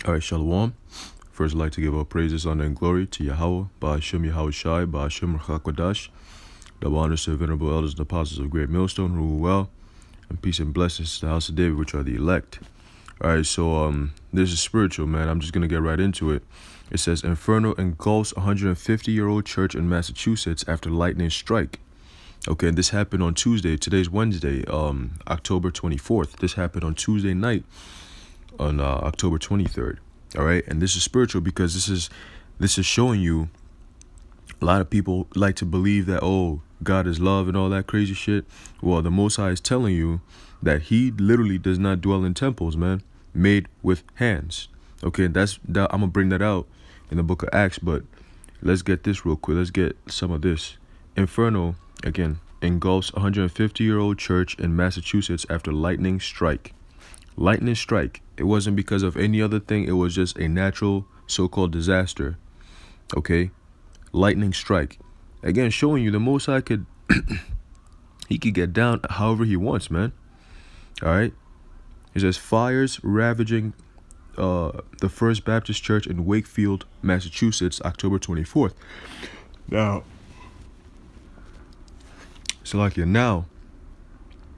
All right, Shalom. First, I'd like to give all praises, honor, and glory to Yahweh, Ba'ashem Yahweh Shai, Ba'ashem Ruach the honors to the venerable elders and apostles of Great Millstone, who rule well, and peace and blessings to the house of David, which are the elect. All right, so this is spiritual, man. I'm just gonna get right into it. It says Inferno engulfs 150-year-old church in Massachusetts after lightning strike. Okay, this happened on Tuesday. Today's Wednesday, October 24th. This happened on Tuesday night, on October 23rd. All right, and this is spiritual because this is showing you. A lot of people like to believe that, oh, God is love and all that crazy shit. Well, the Most High is telling you that He literally does not dwell in temples, man, made with hands. Okay, I'm gonna bring that out in the book of Acts, but let's get this real quick. Let's get some of this. Inferno again engulfs 150-year-old church in Massachusetts after lightning strike. Lightning strike. It wasn't because of any other thing. It was just a natural so-called disaster. Okay. Lightning strike. Again, showing you the Most High could he could get down however he wants, man. All right. It says fires ravaging the First Baptist Church in Wakefield, Massachusetts, October 24th. Now, now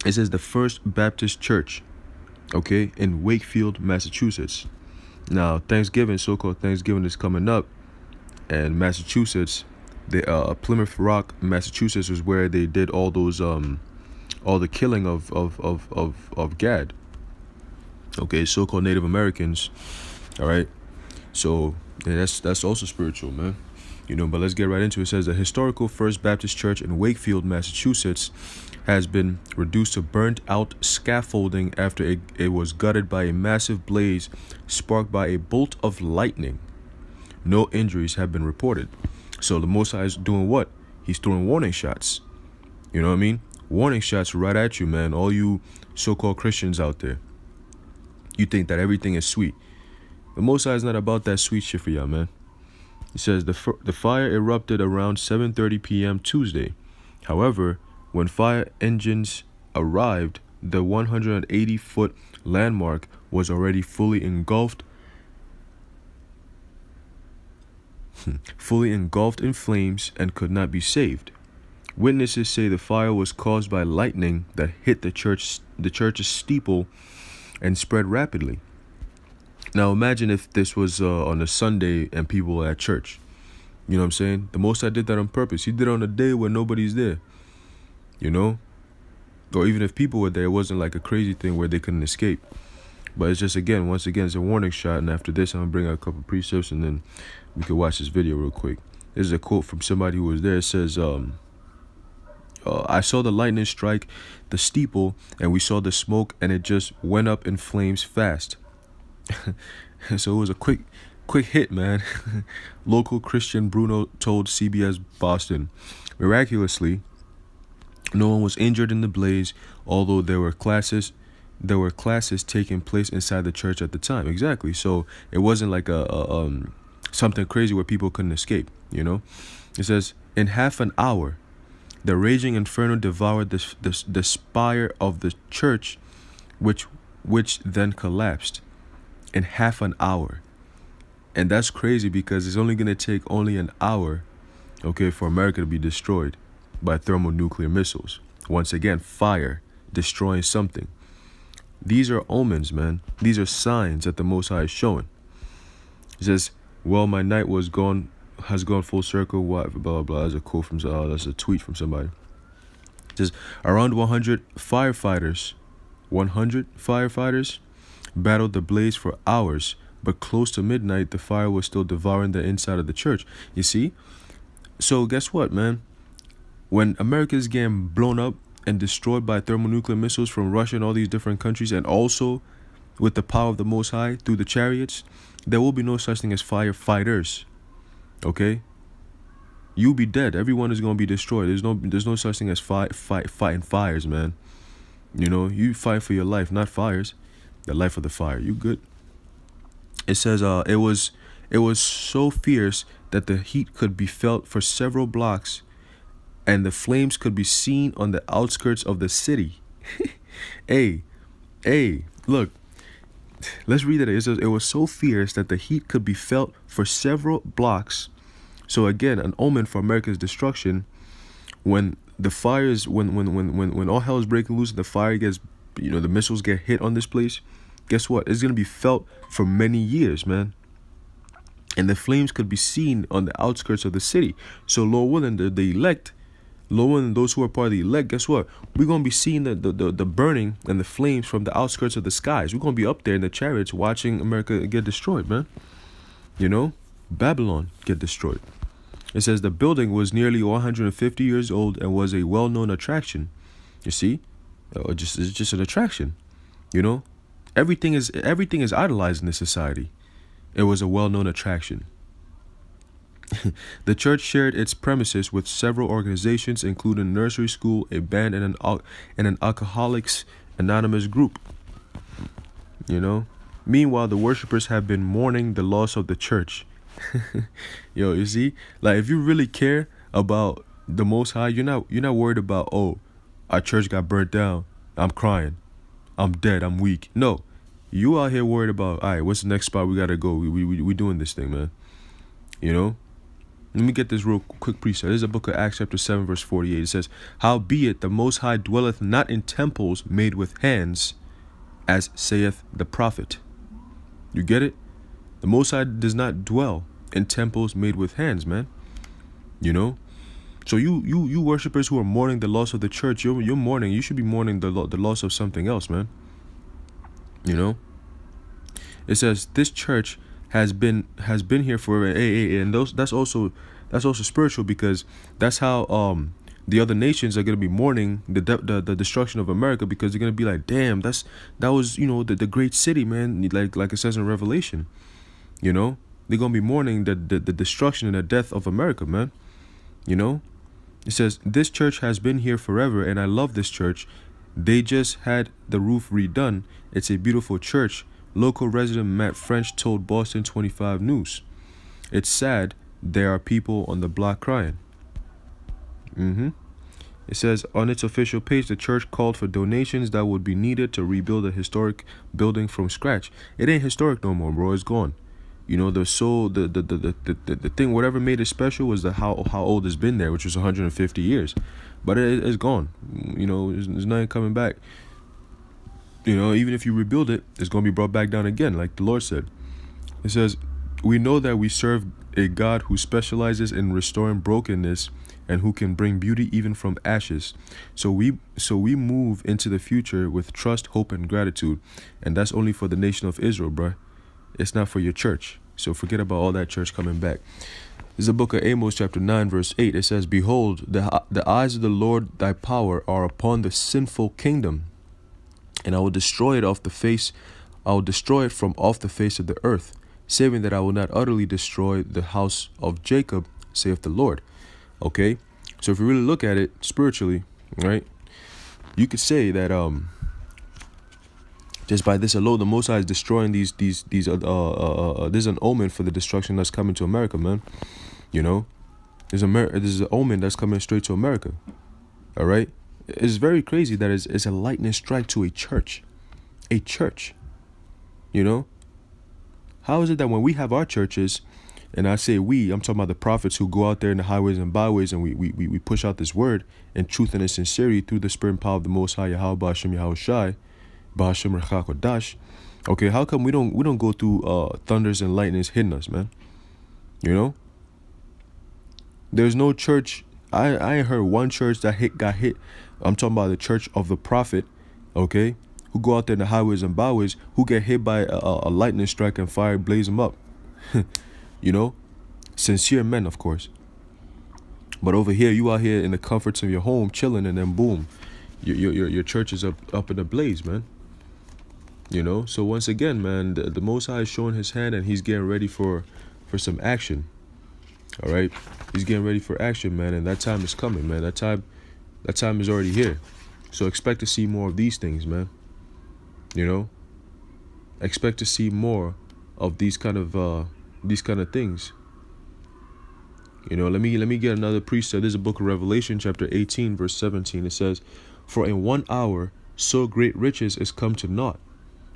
it says the First Baptist Church, okay, in Wakefield, Massachusetts. Now, Thanksgiving, so-called Thanksgiving, is coming up. And Massachusetts, Plymouth Rock, Massachusetts, is where they did all those all the killing of Gad. Okay, so-called Native Americans. All right, so yeah, that's also spiritual, man. But let's get right into it. It says the historical First Baptist Church in Wakefield, Massachusetts, has been reduced to burnt-out scaffolding after it was gutted by a massive blaze sparked by a bolt of lightning. No injuries have been reported. So the Most High is doing what? He's throwing warning shots. You know what I mean? Warning shots right at you, man. All you so-called Christians out there. You think that everything is sweet. The Most High is not about that sweet shit for y'all, man. It says the fire erupted around 7:30 p.m. Tuesday. However, when fire engines arrived, the 180-foot landmark was already fully engulfed in flames and could not be saved. Witnesses say the fire was caused by lightning that hit the church's steeple and spread rapidly. Now imagine if this was on a Sunday and people were at church. You know what I'm saying? The Most High did that on purpose. He did it on a day when nobody's there. Or even if people were there, it wasn't like a crazy thing where they couldn't escape. But it's just, once again, it's a warning shot. And after this, I'm going to bring out a couple precepts and then we can watch this video real quick. This is a quote from somebody who was there. It says, I saw the lightning strike the steeple and we saw the smoke and it just went up in flames fast. So it was a quick hit, man. Local Christian Bruno told CBS Boston. Miraculously, no one was injured in the blaze, although there were classes taking place inside the church at the time. Exactly. So it wasn't like a something crazy where people couldn't escape. It says in half an hour, the raging inferno devoured the spire of the church, which then collapsed in half an hour. And that's crazy because it's only going to take only an hour, okay, for America to be destroyed by thermonuclear missiles. Once again, fire destroying something. These are omens, man. These are signs that the Most High is showing. It says, well, my night has gone full circle. What? Blah, blah, blah. That's a quote from, that's a tweet from somebody. It says, around 100 firefighters battled the blaze for hours, but close to midnight, the fire was still devouring the inside of the church. You see? So guess what, man? When America is getting blown up and destroyed by thermonuclear missiles from Russia and all these different countries, and also with the power of the Most High through the chariots, there will be no such thing as firefighters. Okay? You'll be dead. Everyone is going to be destroyed. There's no such thing as fighting fires, man. You fight for your life, not fires. The life of the fire. You good? It says it was so fierce that the heat could be felt for several blocks, and the flames could be seen on the outskirts of the city. Hey, look. Let's read it. It says, it was so fierce that the heat could be felt for several blocks. So again, an omen for America's destruction. When the fires, when all hell is breaking loose, the fire gets, the missiles get hit on this place. Guess what? It's gonna be felt for many years, man. And the flames could be seen on the outskirts of the city. So Lord willing, the elect, Lord willing, those who are part of the elect, guess what? We're going to be seeing the burning and the flames from the outskirts of the skies. We're going to be up there in the chariots watching America get destroyed, man. Babylon get destroyed. It says the building was nearly 150 years old and was a well-known attraction. You see? It's just an attraction. Everything is idolized in this society. It was a well-known attraction. The church shared its premises with several organizations, including a nursery school, a band, and an Alcoholics Anonymous group. Meanwhile, the worshipers have been mourning the loss of the church. You see, like if you really care about the Most High, you're not worried about, oh, our church got burnt down, I'm crying, I'm dead, I'm weak. No. You out here worried about, all right, what's the next spot we gotta go? We doing this thing, man. Let me get this real quick precept. This is the book of Acts chapter 7, verse 48. It says, howbeit the Most High dwelleth not in temples made with hands, as saith the prophet. You get it? The Most High does not dwell in temples made with hands, man. So you worshipers who are mourning the loss of the church, you're mourning. You should be mourning the loss of something else, man. It says this church has been here forever, and that's also spiritual, because that's how the other nations are gonna be mourning the destruction of America, because they're gonna be like, damn, that was the great city, man, like it says in Revelation. They're gonna be mourning the destruction and the death of America, man. It says this church has been here forever, and I love this church. They just had the roof redone. It's a beautiful church. Local resident Matt French told Boston 25 News. It's sad there are people on the block crying. It says on its official page, the church called for donations that would be needed to rebuild a historic building from scratch. It ain't historic no more, bro. It's gone. The thing, whatever made it special was how old it's been there, which was 150 years. But it's gone. There's nothing coming back. Even if you rebuild it, it's going to be brought back down again, like the Lord said. It says, we know that we serve a God who specializes in restoring brokenness and who can bring beauty even from ashes. So we move into the future with trust, hope, and gratitude. And that's only for the nation of Israel, bruh. It's not for your church. So forget about all that church coming back. This is the book of Amos chapter 9, verse 8. It says, behold, the eyes of the Lord thy power are upon the sinful kingdom, and I will destroy it off the face. I will destroy it from off the face of the earth, saving that I will not utterly destroy the house of Jacob, saith the Lord. Okay, so if you really look at it spiritually, right, you could say that just by this alone, the Most High is destroying these. This is an omen for the destruction that's coming to America, man. There's an omen that's coming straight to America. All right. It's very crazy that it's a lightning strike to a church. A church. How is it that when we have our churches, and I say we, I'm talking about the prophets who go out there in the highways and byways, and we push out this word in truth and in sincerity through the spirit and power of the Most High, Yahweh, Ba'ashem, Yahweh Shai, Ba'ashem, Rechak, okay, how come we don't go through thunders and lightnings hitting us, man? There's no church. I ain't heard one church that got hit. I'm talking about the church of the prophet, okay, who go out there in the highways and byways, who get hit by a lightning strike and fire blaze them up. Sincere men, of course. But over here, you out here in the comforts of your home, chilling, and then boom, your church is up in a blaze, man. So once again, man, the Most High is showing his hand, and he's getting ready for some action. All right, he's getting ready for action, man, and that time is coming, man. That time is already here. So expect to see more of these things, man. Expect to see more of these kind of things. Let me get another precept. This is a book of Revelation, chapter 18, verse 17. It says, for in 1 hour so great riches is come to naught,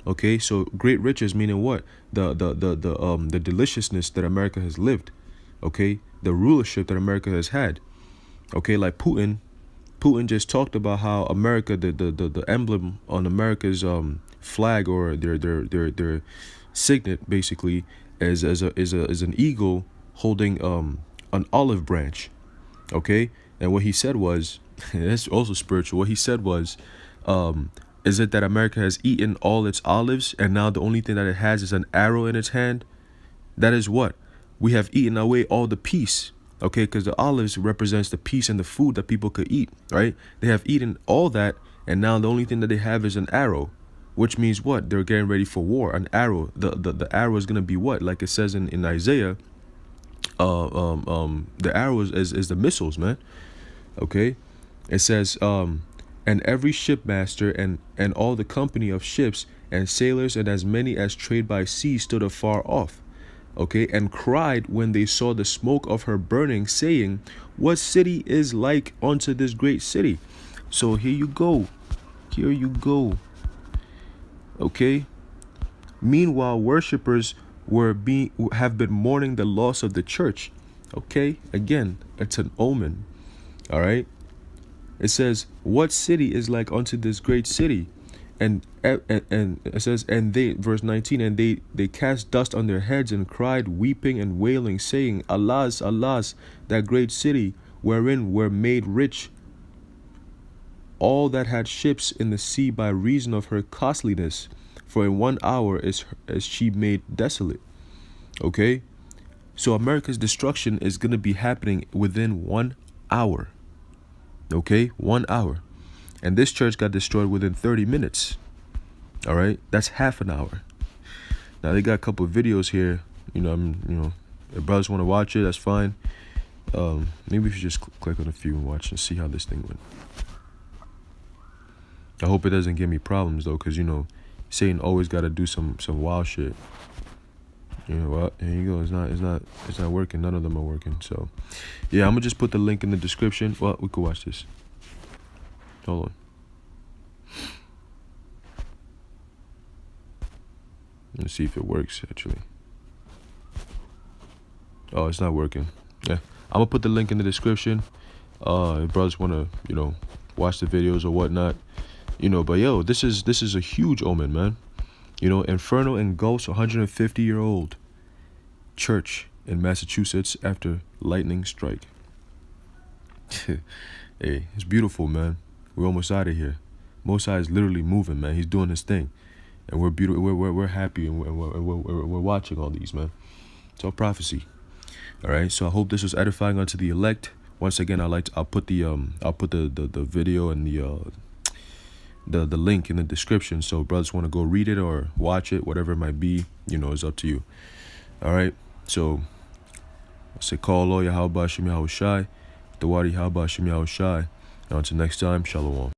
Okay, so great riches meaning what? The deliciousness that America has lived. Okay, the rulership that America has had. Okay, like Putin just talked about how America, the emblem on America's flag, or their signet basically, is an eagle holding an olive branch. Okay, and what he said was, that's also spiritual. What he said was, is it that America has eaten all its olives and now the only thing that it has is an arrow in its hand? That is what? We have eaten away all the peace. Okay, because the olives represents the peace and the food that people could eat, right? They have eaten all that, and now the only thing that they have is an arrow, which means what? They're getting ready for war. An arrow. The arrow is gonna be what? Like it says in Isaiah. The arrow is the missiles, man. Okay, it says and every shipmaster and all the company of ships and sailors and as many as trade by sea stood afar off, okay, and cried when they saw the smoke of her burning, saying, what city is like unto this great city? So here you go, okay. Meanwhile, worshippers have been mourning the loss of the church. Okay, again, it's an omen. All right. It says, what city is like unto this great city? And it says, and they, verse 19, and they cast dust on their heads and cried, weeping and wailing, saying, alas, alas, that great city, wherein were made rich all that had ships in the sea by reason of her costliness. For in 1 hour is she made desolate. Okay, so America's destruction is going to be happening within 1 hour. Okay, 1 hour. And this church got destroyed within 30 minutes. All right, that's half an hour. Now they got a couple of videos here. If brothers want to watch it, that's fine. Maybe we should just click on a few and watch and see how this thing went. I hope it doesn't give me problems though, because Satan always got to do some wild shit. You know what? Here you go. It's not working. None of them are working. So, yeah, I'm gonna just put the link in the description. Well, we could watch this. Hold on. Let's see if it works actually. Oh, it's not working. Yeah, I'm gonna put the link in the description. If brothers wanna, watch the videos or whatnot, But yo, this is a huge omen, man. Inferno engulfs 150-year-old church in Massachusetts after lightning strike. Hey, it's beautiful, man. We're almost out of here. Mosai is literally moving, man. He's doing his thing, and we're beautiful. We're happy, and we're watching all these, man. It's all prophecy. All right. So I hope this was edifying unto the elect. Once again, I'll put the video and the link in the description, so brothers want to go read it or watch it, whatever it might be, it's up to you. All right, so I say call Yahweh Hashem Yahweh Shai, the Wadi Yahweh Hashem Yahweh Shai. Now until next time, shalom.